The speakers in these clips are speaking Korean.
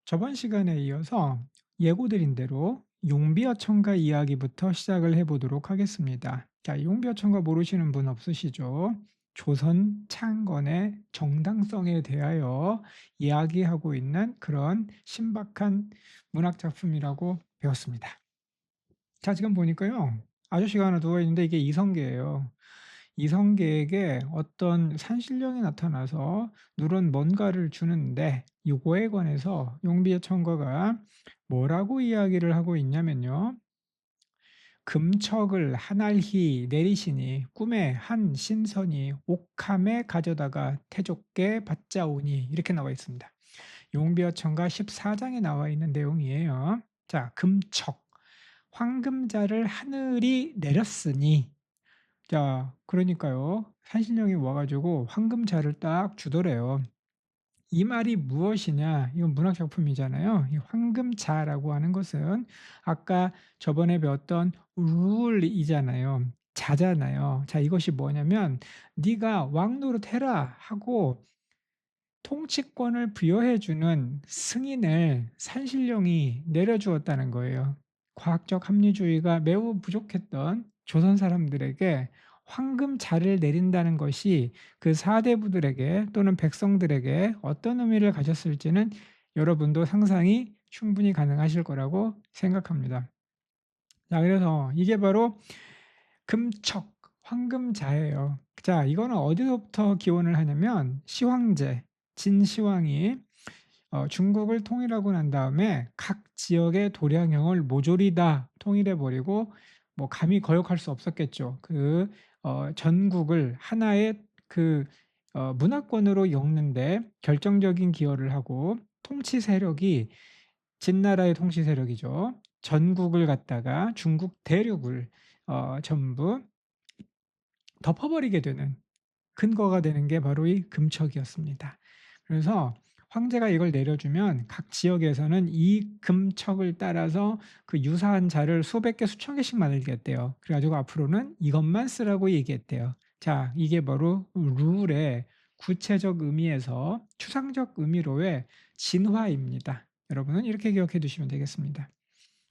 저번 시간에 이어서 예고드린 대로 용비어천가 이야기부터 시작을 해 보도록 하겠습니다. 자, 용비어천가 모르시는 분 없으시죠? 조선 창건의 정당성에 대하여 이야기하고 있는 그런 신박한 문학 작품이라고 배웠습니다. 자, 지금 보니까요. 아저씨가 하나 누워 있는데 이게 이성계예요. 이성계에게 어떤 산신령이 나타나서 누런 뭔가를 주는데 요거에 관해서 용비어 청거가 뭐라고 이야기를 하고 있냐면요. 금척을 한알히 내리시니 꿈에 한 신선이 옥함에 가져다가 태족께 받자오니 이렇게 나와 있습니다. 용비어 청가 14장에 나와 있는 내용이에요. 자, 금척 황금자를 하늘이 내렸으니 자, 그러니까요. 산신령이 와 가지고 황금자를 딱 주더래요. 이 말이 무엇이냐? 이건 문학 작품이잖아요. 이 황금자라고 하는 것은 아까 저번에 배웠던 룰이잖아요. 자잖아요. 자, 이것이 뭐냐면 "네가 왕 노릇해라." 하고 통치권을 부여해 주는 승인을 산신령이 내려주었다는 거예요. 과학적 합리주의가 매우 부족했던 조선 사람들에게 황금자를 내린다는 것이 그 사대부들에게 또는 백성들에게 어떤 의미를 가졌을지는 여러분도 상상이 충분히 가능하실 거라고 생각합니다. 자, 그래서 이게 바로 금척, 황금자예요. 자, 이거는 어디서부터 기원을 하냐면 시황제, 진시황이 중국을 통일하고 난 다음에 각 지역의 도량형을 모조리 다 통일해 버리고 뭐 감히 거역할 수 없었겠죠. 그 전국을 하나의 그 문화권으로 엮는 데 결정적인 기여를 하고 통치 세력이 진나라의 통치 세력이죠. 전국을 갖다가 중국 대륙을 전부 덮어버리게 되는 근거가 되는 게 바로 이 금척이었습니다. 그래서 황제가 이걸 내려주면 각 지역에서는 이 금척을 따라서 그 유사한 자를 수백 개, 수천 개씩 만들겠대요. 그래 가지고 앞으로는 이것만 쓰라고 얘기했대요. 자, 이게 바로 룰의 구체적 의미에서 추상적 의미로의 진화입니다. 여러분은 이렇게 기억해 두시면 되겠습니다.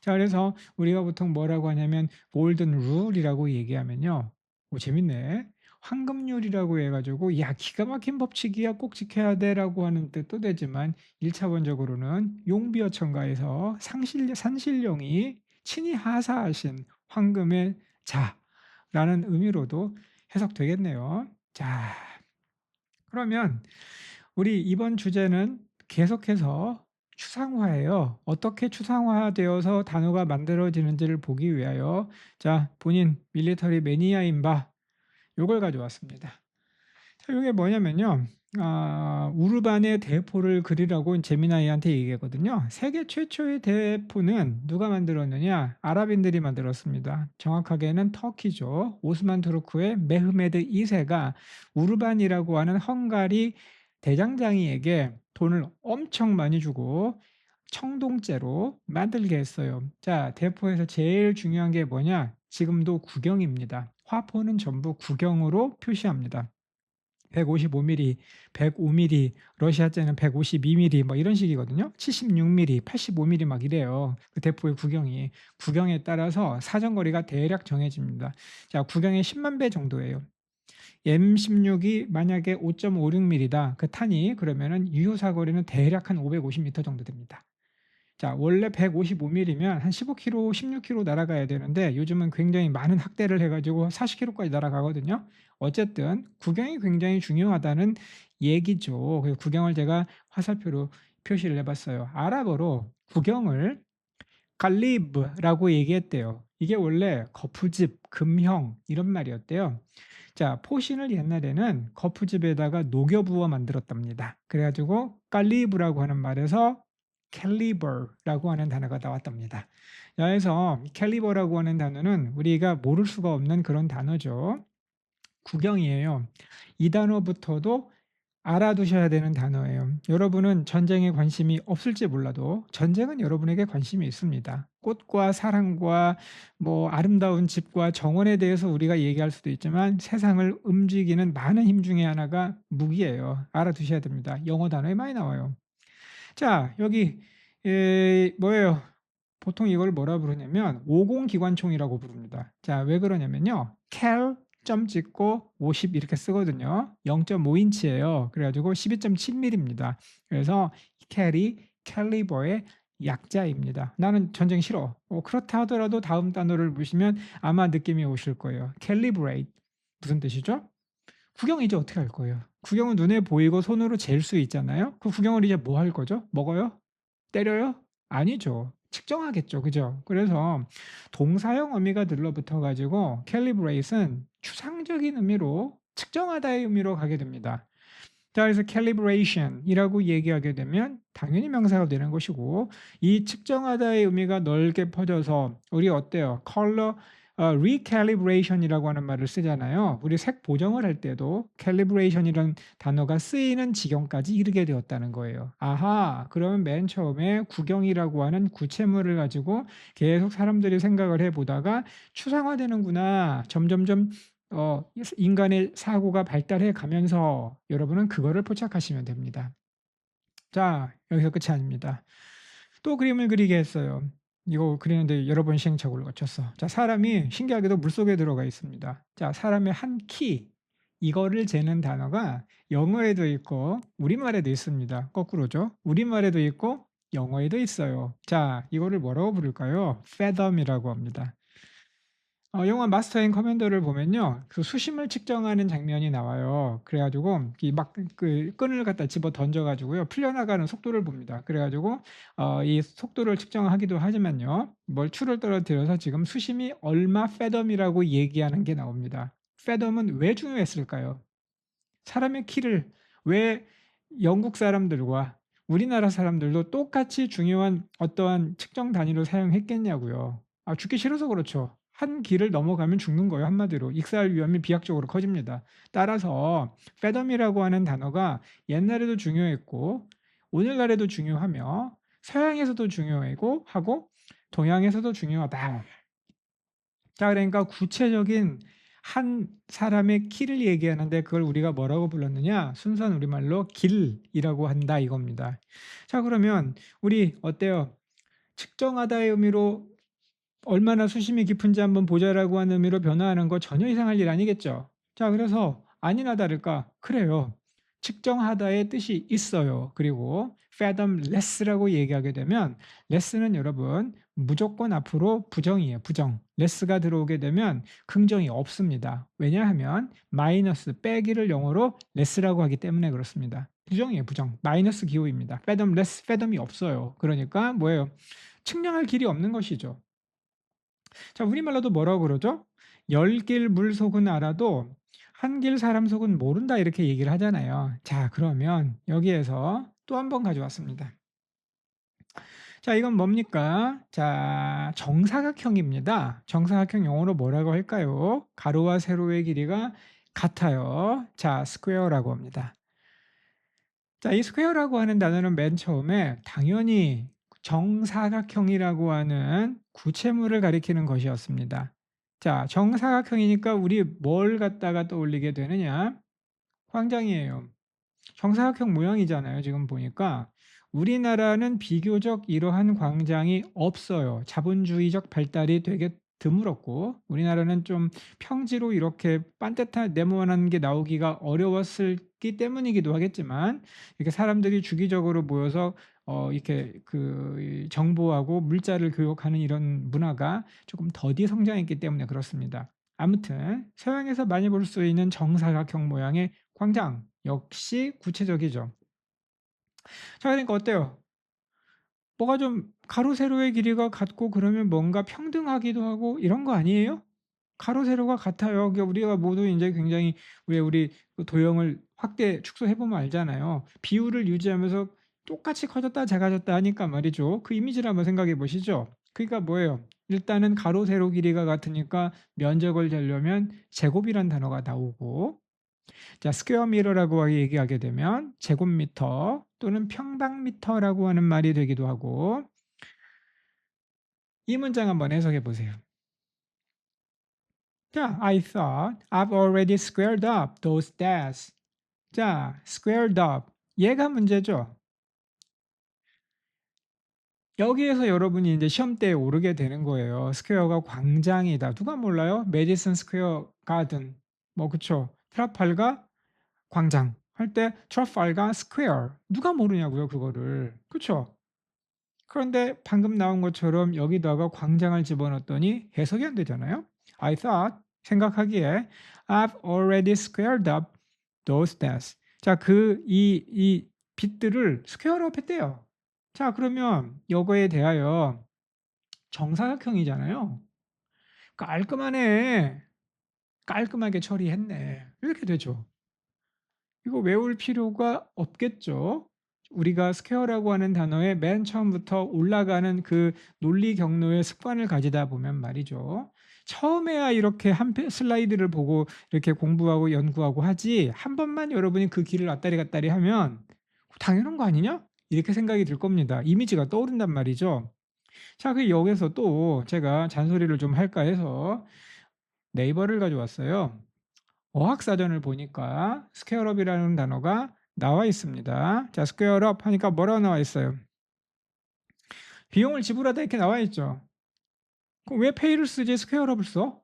자, 그래서 우리가 보통 뭐라고 하냐면 골든 룰이라고 얘기하면요. 오, 재밌네. 황금률이라고 해 가지고 '야 기가 막힌 법칙이야. 꼭 지켜야 돼.'라고 하는 뜻도 되지만 1차원적으로는 용비어천가에서 상실 산신령이 친히 하사하신 황금의 자라는 의미로도 해석되겠네요. 자, 그러면 우리 이번 주제는 계속해서 추상화예요. 어떻게 추상화되어서 단어가 만들어지는지를 보기 위하여 자, 본인 밀리터리 매니아인 바 요걸 가져왔습니다. 자, 요게 뭐냐면요. 우르반의 대포를 그리라고 제미나이한테 얘기했거든요. 세계 최초의 대포는 누가 만들었느냐? 아랍인들이 만들었습니다. 정확하게는 터키죠. 오스만 투르크의 메흐메드 2세가 우르반이라고 하는 헝가리 대장장이에게 돈을 엄청 많이 주고 청동제로 만들게 했어요. 자, 대포에서 제일 중요한 게 뭐냐? 지금도 구경입니다. 화포는 전부 구경으로 표시합니다. 155mm, 105mm, 러시아제는 152mm 뭐 이런 식이거든요. 76mm, 85mm 막 이래요. 그 대포의 구경이. 구경에 따라서 사정거리가 대략 정해집니다. 자, 구경의 10만 배 정도예요. M16이 만약에 5.56mm다. 그 탄이 그러면은 유효 사거리는 대략 한 550m 정도 됩니다. 자, 원래 155mm면 한 15km, 16km 날아가야 되는데 요즘은 굉장히 많은 확대를 해 가지고 40km까지 날아가거든요. 어쨌든 구경이 굉장히 중요하다는 얘기죠. 그래서 구경을 제가 화살표로 표시를 해 봤어요. 아랍어로 구경을 갈리브라고 얘기했대요. 이게 원래 거푸집, 금형 이런 말이었대요. 자, 포신을 옛날에는 거푸집에다가 녹여 부어 만들었답니다. 그래 가지고 깔리브라고 하는 말에서 캘리버라고 하는 단어가 나왔답니다. 그래서 캘리버라고 하는 단어는 우리가 모를 수가 없는 그런 단어죠. 구경이에요. 이 단어부터도 알아두셔야 되는 단어예요. 여러분은 전쟁에 관심이 없을지 몰라도 전쟁은 여러분에게 관심이 있습니다. 꽃과 사랑과 뭐 아름다운 집과 정원에 대해서 우리가 얘기할 수도 있지만 세상을 움직이는 많은 힘 중에 하나가 무기예요. 알아두셔야 됩니다. 영어 단어에 많이 나와요. 자, 여기 뭐예요? 보통 이걸 뭐라 부르냐면 오공기관총이라고 부릅니다. 자, 왜 그러냐면요. cal 점 찍고 50 이렇게 쓰거든요. 0.5 인치예요. 그래 가지고 12.7 밀리입니다. 그래서 cal이 caliber의 약자입니다. "나는 전쟁 싫어." 그렇다 하더라도 다음 단어를 보시면 아마 느낌이 오실 거예요. calibrate 무슨 뜻이죠? 구경이죠. 어떻게 할 거예요? 구경은 눈에 보이고 손으로 잴 수 있잖아요. 그 구경을 이제 뭐 할 거죠? 먹어요? 때려요? 아니죠. 측정하겠죠. 그죠? 그래서 동사형 어미가 들러붙어 가지고 calibrate은 추상적인 의미로 측정하다의 의미로 가게 됩니다. 자, 그래서 calibration이라고 얘기하게 되면 당연히 명사가 되는 것이고, 이 측정하다의 의미가 넓게 퍼져서 우리 어때요? 컬러 recalibration이라고 하는 말을 쓰잖아요. 우리 색 보정을 할 때도 calibration이라는 단어가 쓰이는 지경까지 이르게 되었다는 거예요. 아하, 그러면 맨 처음에 구경이라고 하는 구체물을 가지고 계속 사람들이 생각을 해보다가 추상화되는구나. 점점점 인간의 사고가 발달해 가면서 여러분은 그거를 포착하시면 됩니다. 자, 여기서 끝이 아닙니다. 또 그림을 그리게 했어요. 이거 그리는데 여러 번 시행착오를 거쳤어. 자, 사람이 신기하게도 물속에 들어가 있습니다. 자, 사람의 한 키, 이거를 재는 단어가 영어에도 있고 우리말에도 있습니다. 거꾸로죠. 우리말에도 있고 영어에도 있어요. 자, 이거를 뭐라고 부를까요? fathom이라고 합니다. 영화 마스터 앤 커맨더를 보면요. 그 수심을 측정하는 장면이 나와요. 그래 가지고 이 막 그 끈을 갖다 집어 던져 가지고요. 풀려나가는 속도를 봅니다. 그래 가지고 이 속도를 측정하기도 하지만요. 뭘 추를 떨어뜨려서 지금 수심이 얼마 fathom이라고 얘기하는 게 나옵니다. fathom은 왜 중요했을까요? 사람의 키를 왜 영국 사람들과 우리나라 사람들도 똑같이 중요한 어떠한 측정 단위로 사용했겠냐고요. 죽기 싫어서 그렇죠. 한 길을 넘어가면 죽는 거예요, 한마디로. 익사할 위험이 비약적으로 커집니다. 따라서 fathom이라고 하는 단어가 옛날에도 중요했고 오늘날에도 중요하며 서양에서도 중요하고 하고 동양에서도 중요하다. 자, 그러니까 구체적인 한 사람의 키를 얘기하는데 그걸 우리가 뭐라고 불렀느냐? 순수한 우리말로 길이라고 한다 이겁니다. 자, 그러면 우리 어때요? 측정하다의 의미로 얼마나 수심이 깊은지 한번 보자라고 하는 의미로 변화하는 거 전혀 이상할 일 아니겠죠. 자, 그래서 아니나 다를까 그래요. 측정하다의 뜻이 있어요. 그리고 fathomless라고 얘기하게 되면 less는 여러분 무조건 앞으로 부정이에요. 부정. less가 들어오게 되면 긍정이 없습니다. 왜냐하면 마이너스 빼기를 영어로 less라고 하기 때문에 그렇습니다. 부정이에요. 부정. 마이너스 기호입니다. fathomless, fathom이 없어요. 그러니까 뭐예요? 측량할 길이 없는 것이죠. 자, 우리말로도 뭐라고 그러죠? "열 길 물속은 알아도 한 길 사람 속은 모른다." 이렇게 얘기를 하잖아요. 자, 그러면 여기에서 또 한 번 가져왔습니다. 자, 이건 뭡니까? 자, 정사각형입니다. 정사각형 영어로 뭐라고 할까요? 가로와 세로의 길이가 같아요. 자, 스퀘어라고 합니다. 자, 이 스퀘어라고 하는 단어는 맨 처음에 당연히 정사각형이라고 하는 구체물을 가리키는 것이었습니다. 자, 정사각형이니까 우리 뭘 갖다가 떠올리게 되느냐? 광장이에요. 정사각형 모양이잖아요. 지금 보니까 우리나라는 비교적 이러한 광장이 없어요. 자본주의적 발달이 되게 드물었고 우리나라는 좀 평지로 이렇게 반듯한 네모난 게 나오기가 어려웠기 때문이기도 하겠지만 이렇게 사람들이 주기적으로 모여서 이렇게 그 정보하고 물자를 교육하는 이런 문화가 조금 더디 성장했기 때문에 그렇습니다. 아무튼 서양에서 많이 볼 수 있는 정사각형 모양의 광장 역시 구체적이죠. 자, 그러니까 어때요? 뭐가 좀 가로 세로의 길이가 같고 그러면 뭔가 평등하기도 하고 이런 거 아니에요? 가로 세로가 같아요. 그러니까 우리가 모두 인제 굉장히 왜 우리 그 도형을 확대 축소해 보면 알잖아요. 비율을 유지하면서 똑같이 커졌다 작아졌다 하니까 말이죠. 그 이미지를 한번 생각해 보시죠. 그러니까 뭐예요? 일단은 가로 세로 길이가 같으니까 면적을 재려면 제곱이란 단어가 나오고 자, 스퀘어 미러라고 얘기하게 되면 제곱미터 또는 평방미터라고 하는 말이 되기도 하고 이 문장 한번 해석해 보세요. 자, I thought I've already squared up those desks. 자, squared up. 얘가 문제죠. 여기에서 여러분이 인제 시험대에 오르게 되는 거예요. 스퀘어가 광장이다. 누가 몰라요? 메디슨 스퀘어 가든 뭐 그쵸. 트라팔가 광장 할 때 트라팔가 스퀘어 누가 모르냐고요 그거를. 그쵸? 그런데 방금 나온 것처럼 여기다가 광장을 집어넣었더니 해석이 안 되잖아요. I thought 생각하기에 I've already squared up those debts. 자, 이 빚들을 스퀘어업 했대요. 자, 그러면 요거에 대하여 정사각형이잖아요. 깔끔하네. 깔끔하게 처리했네. 이렇게 되죠. 이거 외울 필요가 없겠죠. 우리가 스퀘어라고 하는 단어에 맨 처음부터 올라가는 그 논리 경로의 습관을 가지다 보면 말이죠. 처음에야 이렇게 한 슬라이드를 보고 이렇게 공부하고 연구하고 하지 한 번만 여러분이 그 길을 왔다리 갔다리 하면 당연한 거 아니냐? 이렇게 생각이 들 겁니다. 이미지가 떠오른단 말이죠. 자, 그 여기서 또 제가 잔소리를 좀 할까 해서 네이버를 가져왔어요. 어학사전을 보니까 스퀘어업이라는 단어가 나와 있습니다. 자, 스퀘어업 하니까 뭐라고 나와 있어요? 비용을 지불하다 이렇게 나와 있죠. 그럼 왜 페이를 쓰지 스퀘어업을 써?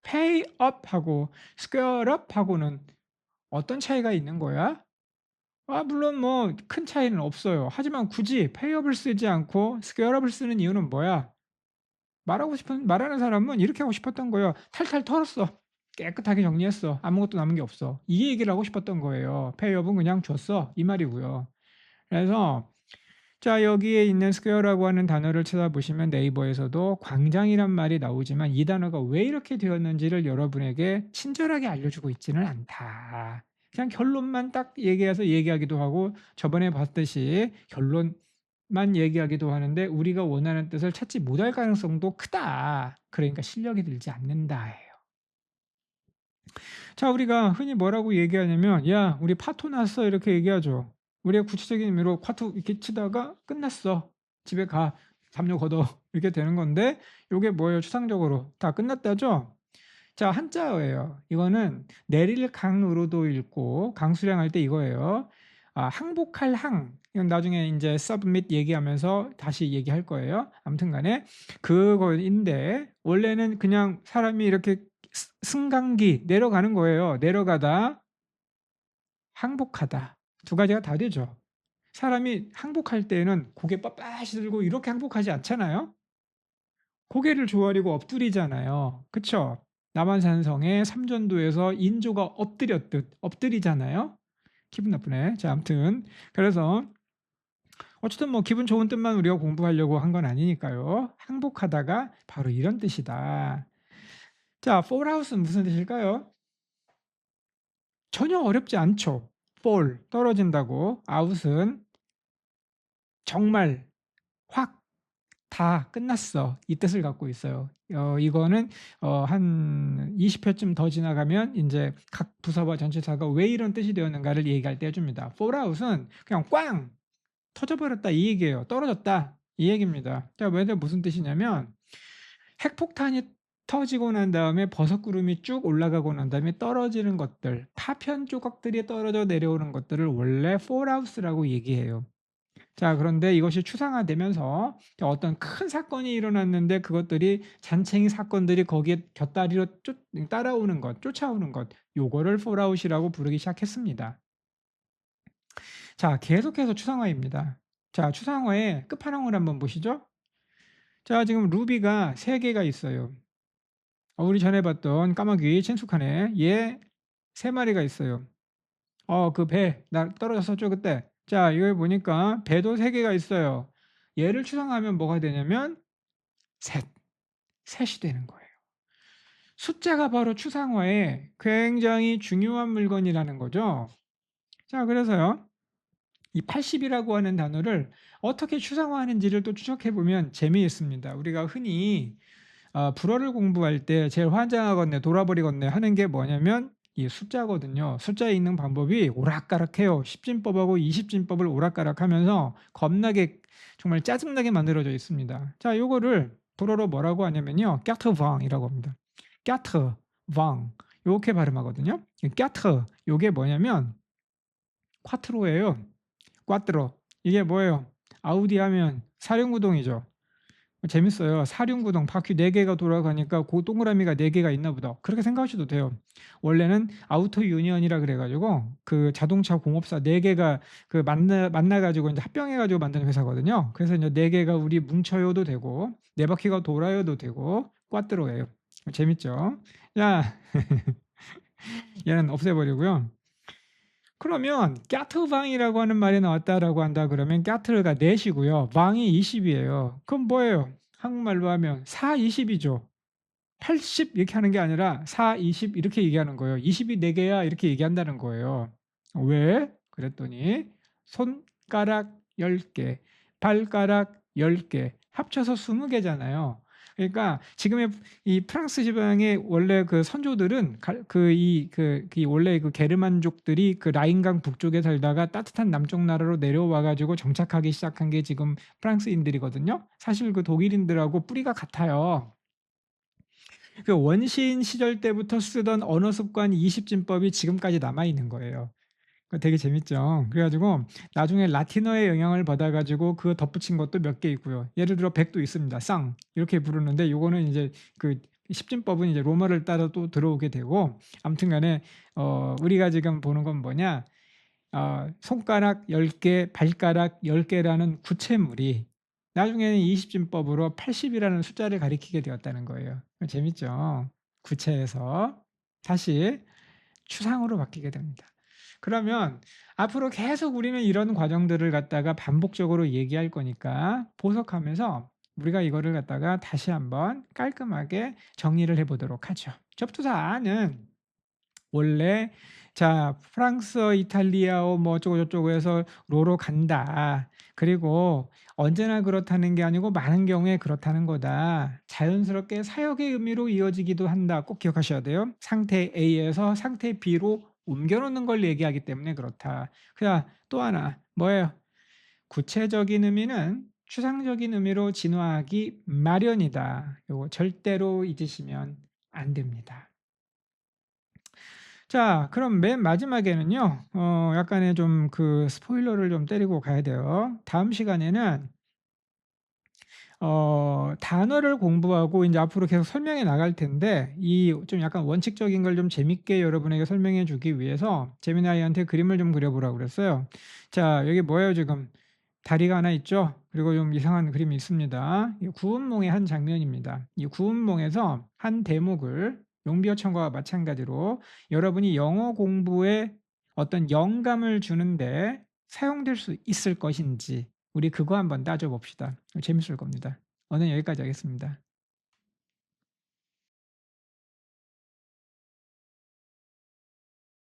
페이업하고 스퀘어업하고는 어떤 차이가 있는 거야? 물론 뭐 큰 차이는 없어요. 하지만 굳이 페이업을 쓰지 않고 스퀘어업을 쓰는 이유는 뭐야? 말하는 사람은 이렇게 하고 싶었던 거예요. 탈탈 털었어. 깨끗하게 정리했어. 아무것도 남은 게 없어. 이 얘기를 하고 싶었던 거예요. 페이업은 그냥 줬어. 이 말이고요. 그래서 자, 여기에 있는 스퀘어라고 하는 단어를 찾아보시면 네이버에서도 광장이란 말이 나오지만 이 단어가 왜 이렇게 되었는지를 여러분에게 친절하게 알려주고 있지는 않다. 그냥 결론만 딱 얘기해서 얘기하기도 하고 저번에 봤듯이 결론만 얘기하기도 하는데 우리가 원하는 뜻을 찾지 못할 가능성도 크다. 그러니까 실력이 들지 않는다예요. 자, 우리가 흔히 뭐라고 얘기하냐면 "야, 우리 파토 났어." 이렇게 얘기하죠. 우리가 구체적인 의미로 파토 이렇게 치다가 "끝났어. 집에 가. 담요 걷어." 이렇게 되는 건데 요게 뭐예요? 추상적으로 다 끝났다죠? 자, 한자어예요. 이거는 내릴 강으로도 읽고 강수량할 때 이거예요. 항복할 항. 이건 나중에 인제 submit 얘기하면서 다시 얘기할 거예요. 아무튼 간에 그거인데 원래는 그냥 사람이 이렇게 승강기 내려가는 거예요. 내려가다, 항복하다. 두 가지가 다 되죠. 사람이 항복할 때에는 고개 빳빳이 들고 이렇게 항복하지 않잖아요. 고개를 조아리고 엎드리잖아요. 그쵸? 남한산성의 삼전도에서 인조가 엎드렸듯 엎드리잖아요. 기분 나쁘네. 자, 아무튼 그래서 어쨌든 뭐 기분 좋은 뜻만 우리가 공부하려고 한 건 아니니까요. 항복하다가 바로 이런 뜻이다. 자, fall out은 무슨 뜻일까요? 전혀 어렵지 않죠. fall 떨어진다고, out은 정말 확 다 끝났어 이 뜻을 갖고 있어요. 이거는 한 20회쯤 더 지나가면 인제 각 부서와 전치사가 왜 이런 뜻이 되었는가를 얘기할 때 해 줍니다. fall out은 그냥 꽝 터져 버렸다 이 얘기예요. 떨어졌다 이 얘기입니다. 자, 왜냐 무슨 뜻이냐면 핵폭탄이 터지고 난 다음에 버섯구름이 쭉 올라가고 난 다음에 떨어지는 것들, 파편 조각들이 떨어져 내려오는 것들을 원래 fallout라고 얘기해요. 자, 그런데 이것이 추상화되면서 어떤 큰 사건이 일어났는데 그것들이 잔챙이 사건들이 거기에 곁다리로 따라오는 것, 쫓아오는 것, 요거를 fallout이라고 부르기 시작했습니다. 자, 계속해서 추상화입니다. 자, 추상화의 끝판왕을 한번 보시죠. 자, 지금 루비가 3개가 있어요. 우리 전에 봤던 까마귀 친숙하네. 얘 3마리가 있어요. 그 배 떨어졌었죠 그때. 자, 여기 보니까 배도 3개가 있어요. 얘를 추상하면 뭐가 되냐면 셋, 셋이 되는 거예요. 숫자가 바로 추상화에 굉장히 중요한 물건이라는 거죠. 자, 그래서요. 이 80이라고 하는 단어를 어떻게 추상화하는지를 또 추적해 보면 재미있습니다. 우리가 흔히 불어를 공부할 때 제일 환장하겠네, 돌아버리겠네 하는 게 뭐냐면 이 숫자거든요. 숫자 읽는 방법이 오락가락해요. 10진법하고 20진법을 오락가락하면서 겁나게 정말 짜증나게 만들어져 있습니다. 자, 요거를 불어로 뭐라고 하냐면요. 까트방이라고 합니다. 까트방 요렇게 발음하거든요. 까트 요게 뭐냐면 콰트로예요. 꽈트로 이게 뭐예요? 아우디 하면 사륜구동이죠. 재밌어요. 사륜구동 바퀴 4 개가 돌아가니까 고 동그라미가 4 개가 있나 보다. 그렇게 생각하셔도 돼요. 원래는 아우토 유니언이라 그래 가지고 그 자동차 공업사 4 개가 그 만나 가지고 인제 합병해 가지고 만든 회사거든요. 그래서 인제 4 개가 우리 뭉쳐요도 되고 4 바퀴가 돌아요도 되고 꽈트로예요. 재밌죠? 자 얘는 없애 버리고요. 그러면 까트방이라고 하는 말이 나왔다라고 한다 그러면 까트르가 4 이고요. 방이 20 이에요. 그럼 뭐예요? 한국말로 하면 4, 20 이죠. 80 이렇게 하는 게 아니라 4, 20 이렇게 얘기하는 거예요. 20이 4 개야 이렇게 얘기한다는 거예요. 왜? 그랬더니 손가락 10 개, 발가락 10 개, 합쳐서 20 개잖아요. 그러니까 지금의 이 프랑스 지방의 원래 그 선조들은 원래 그 게르만족들이 그 라인강 북쪽에 살다가 따뜻한 남쪽 나라로 내려와 가지고 정착하기 시작한 게 지금 프랑스인들이거든요. 사실 그 독일인들하고 뿌리가 같아요. 그 원시인 시절 때부터 쓰던 언어 습관 20진법이 지금까지 남아 있는 거예요. 그 되게 재밌죠. 그래 가지고 나중에 라틴어의 영향을 받아 가지고 그거 덧붙인 것도 몇 개 있고요. 예를 들어 백도 있습니다. 쌍 이렇게 부르는데 요거는 이제 그 10진법은 이제 로마를 따라 또 들어오게 되고 아무튼 간에 우리가 지금 보는 건 뭐냐? 손가락 10 개, 발가락 10 개라는 구체물이 나중에는 20진법으로 80 이라는 숫자를 가리키게 되었다는 거예요. 재밌죠? 구체에서 다시 추상으로 바뀌게 됩니다. 그러면 앞으로 계속 우리는 이런 과정들을 갖다가 반복적으로 얘기할 거니까 보석하면서 우리가 이거를 갖다가 다시 한번 깔끔하게 정리를 해 보도록 하죠. 접두사는 원래 자 프랑스어, 이탈리아어 뭐 어쩌고 저쩌고 해서 로로 간다. 그리고 언제나 그렇다는 게 아니고 많은 경우에 그렇다는 거다. 자연스럽게 사역의 의미로 이어지기도 한다. 꼭 기억하셔야 돼요. 상태 A에서 상태 B로 옮겨 놓는 걸 얘기하기 때문에 그렇다. 자, 또 하나 뭐예요? 구체적인 의미는 추상적인 의미로 진화하기 마련이다. 요거 절대로 잊으시면 안 됩니다. 자 그럼 맨 마지막에는요. 약간의 좀 그 스포일러를 좀 때리고 가야 돼요. 다음 시간에는 단어를 공부하고 인제 앞으로 계속 설명해 나갈 텐데 이 좀 약간 원칙적인 걸 좀 재밌게 여러분에게 설명해 주기 위해서 재미나이한테 그림을 좀 그려 보라고 그랬어요. 자 여기 뭐예요 지금? 다리가 하나 있죠? 그리고 좀 이상한 그림이 있습니다. 이 구운몽의 한 장면입니다. 이 구운몽에서 한 대목을 용비어천과와 마찬가지로 여러분이 영어 공부에 어떤 영감을 주는데 사용될 수 있을 것인지 우리 그거 한번 따져 봅시다. 재밌을 겁니다. 오늘 여기까지 하겠습니다.